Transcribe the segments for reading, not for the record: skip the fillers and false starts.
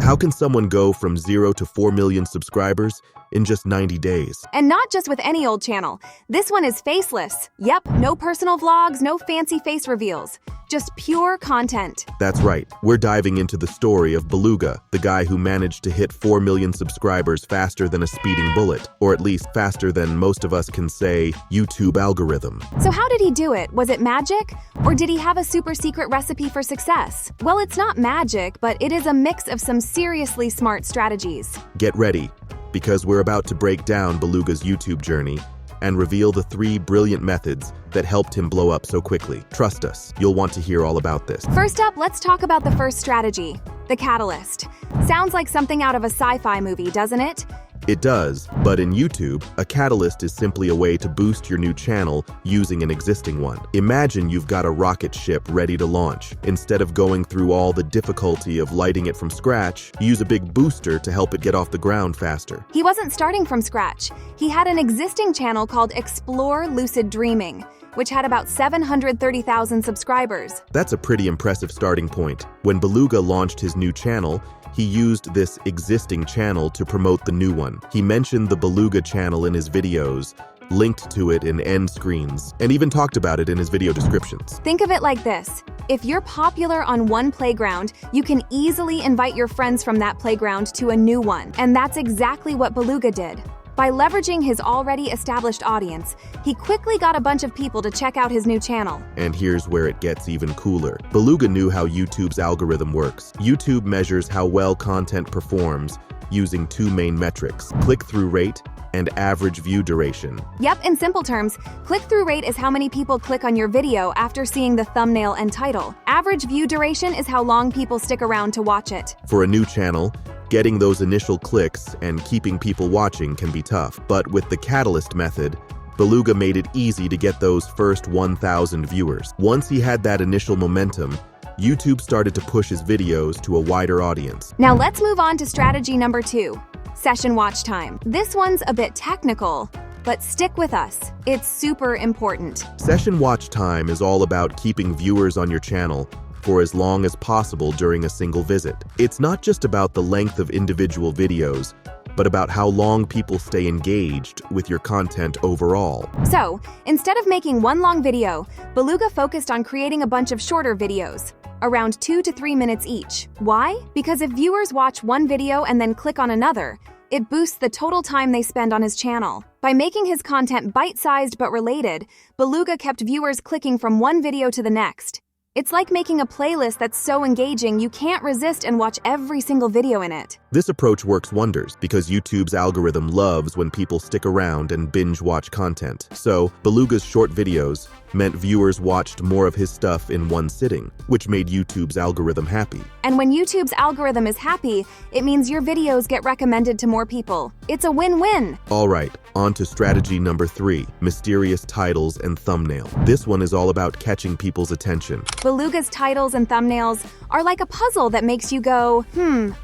How can someone go from 0 to 4 million subscribers in just 90 days? And not just with any old channel. This one is faceless. Yep, no personal vlogs, no fancy face reveals. Just pure content. That's right. We're diving into the story of Beluga, the guy who managed to hit 4 million subscribers faster than a speeding bullet, or at least faster than most of us can say YouTube algorithm. So how did he do it? Was it magic? Or did he have a super secret recipe for success? Well, it's not magic, but it is a mix of some seriously smart strategies. Get ready, because we're about to break down Beluga's YouTube journey and reveal the 3 brilliant methods that helped him blow up so quickly. Trust us, you'll want to hear all about this. First up, let's talk about the first strategy, the catalyst. Sounds like something out of a sci-fi movie, doesn't it? It does, but in YouTube, a catalyst is simply a way to boost your new channel using an existing one. Imagine you've got a rocket ship ready to launch. Instead of going through all the difficulty of lighting it from scratch, use a big booster to help it get off the ground faster. He wasn't starting from scratch. He had an existing channel called Explore Lucid Dreaming, which had about 730,000 subscribers. That's a pretty impressive starting point. When Beluga launched his new channel, he used this existing channel to promote the new one. He mentioned the Beluga channel in his videos, linked to it in end screens, and even talked about it in his video descriptions. Think of it like this. If you're popular on one playground, you can easily invite your friends from that playground to a new one. And that's exactly what Beluga did. By leveraging his already established audience, he quickly got a bunch of people to check out his new channel. And here's where it gets even cooler. Beluga knew how YouTube's algorithm works. YouTube measures how well content performs using 2 main metrics, click-through rate and average view duration. Yep, in simple terms, click-through rate is how many people click on your video after seeing the thumbnail and title. Average view duration is how long people stick around to watch it. For a new channel, getting those initial clicks and keeping people watching can be tough, but with the Catalyst method, Beluga made it easy to get those first 1,000 viewers. Once he had that initial momentum, YouTube started to push his videos to a wider audience. Now let's move on to strategy number 2, session watch time. This one's a bit technical, but stick with us. It's super important. Session watch time is all about keeping viewers on your channel for as long as possible during a single visit. It's not just about the length of individual videos, but about how long people stay engaged with your content overall. So, instead of making one long video, Beluga focused on creating a bunch of shorter videos, around 2 to 3 minutes each. Why? Because if viewers watch one video and then click on another, it boosts the total time they spend on his channel. By making his content bite-sized but related, Beluga kept viewers clicking from one video to the next. It's like making a playlist that's so engaging you can't resist and watch every single video in it. This approach works wonders because YouTube's algorithm loves when people stick around and binge watch content. So, Beluga's short videos meant viewers watched more of his stuff in one sitting, which made YouTube's algorithm happy. And when YouTube's algorithm is happy, it means your videos get recommended to more people. It's a win-win. All right, on to strategy number 3, mysterious titles and thumbnail. This one is all about catching people's attention. Beluga's titles and thumbnails are like a puzzle that makes you go,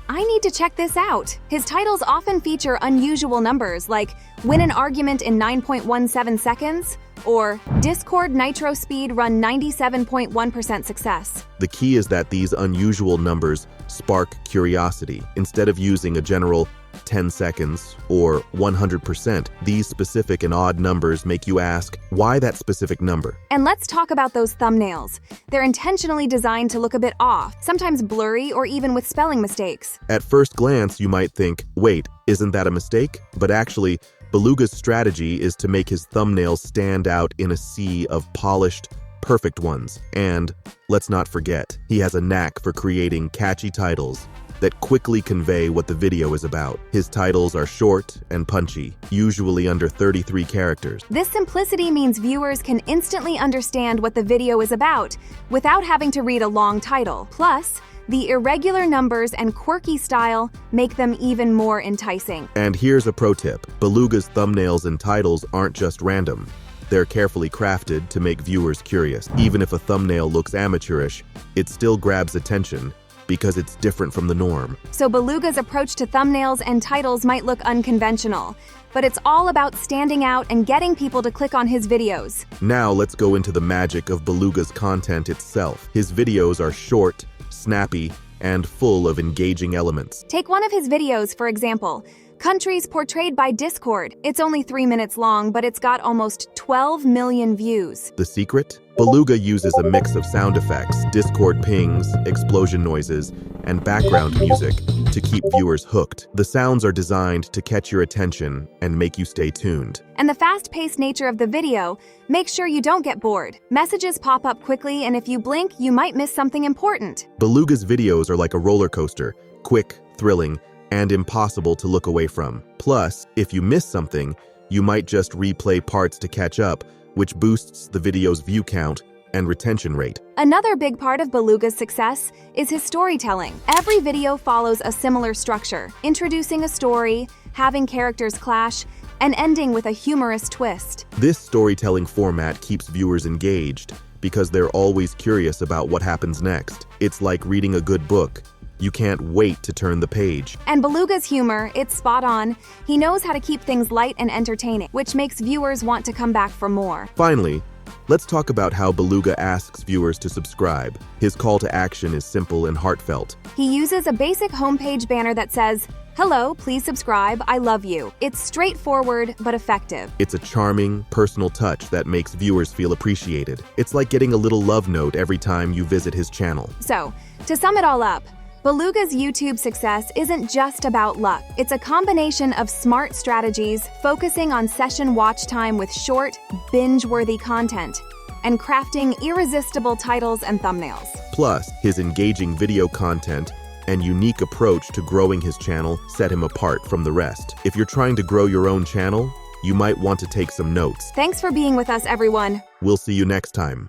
I need to check this out. His titles often feature unusual numbers like win an argument in 9.17 seconds, or Discord Nitro Speed Run 97.1% success. The key is that these unusual numbers spark curiosity. Instead of using a general 10 seconds or 100%, these specific and odd numbers make you ask, why that specific number? And let's talk about those thumbnails. They're intentionally designed to look a bit off, sometimes blurry or even with spelling mistakes. At first glance, you might think, wait, isn't that a mistake? But actually, Beluga's strategy is to make his thumbnails stand out in a sea of polished, perfect ones. And let's not forget, he has a knack for creating catchy titles that quickly convey what the video is about. His titles are short and punchy, usually under 33 characters. This simplicity means viewers can instantly understand what the video is about without having to read a long title. Plus, the irregular numbers and quirky style make them even more enticing. And here's a pro tip. Beluga's thumbnails and titles aren't just random. They're carefully crafted to make viewers curious. Even if a thumbnail looks amateurish, it still grabs attention because it's different from the norm. So Beluga's approach to thumbnails and titles might look unconventional, but it's all about standing out and getting people to click on his videos. Now let's go into the magic of Beluga's content itself. His videos are short, snappy, and full of engaging elements. Take one of his videos, for example. Countries portrayed by Discord. It's only 3 minutes long, but it's got almost 12 million views. The secret? Beluga uses a mix of sound effects, Discord pings, explosion noises, and background music to keep viewers hooked. The sounds are designed to catch your attention and make you stay tuned. And the fast-paced nature of the video makes sure you don't get bored. Messages pop up quickly, and if you blink, you might miss something important. Beluga's videos are like a roller coaster, quick, thrilling, and impossible to look away from. Plus, if you miss something, you might just replay parts to catch up, which boosts the video's view count and retention rate. Another big part of Beluga's success is his storytelling. Every video follows a similar structure, introducing a story, having characters clash, and ending with a humorous twist. This storytelling format keeps viewers engaged because they're always curious about what happens next. It's like reading a good book. You can't wait to turn the page. And Beluga's humor, it's spot on. He knows how to keep things light and entertaining, which makes viewers want to come back for more. Finally, let's talk about how Beluga asks viewers to subscribe. His call to action is simple and heartfelt. He uses a basic homepage banner that says, "Hello, please subscribe, I love you." It's straightforward but effective. It's a charming, personal touch that makes viewers feel appreciated. It's like getting a little love note every time you visit his channel. So, to sum it all up, Beluga's YouTube success isn't just about luck. It's a combination of smart strategies, focusing on session watch time with short, binge-worthy content, and crafting irresistible titles and thumbnails. Plus, his engaging video content and unique approach to growing his channel set him apart from the rest. If you're trying to grow your own channel, you might want to take some notes. Thanks for being with us, everyone. We'll see you next time.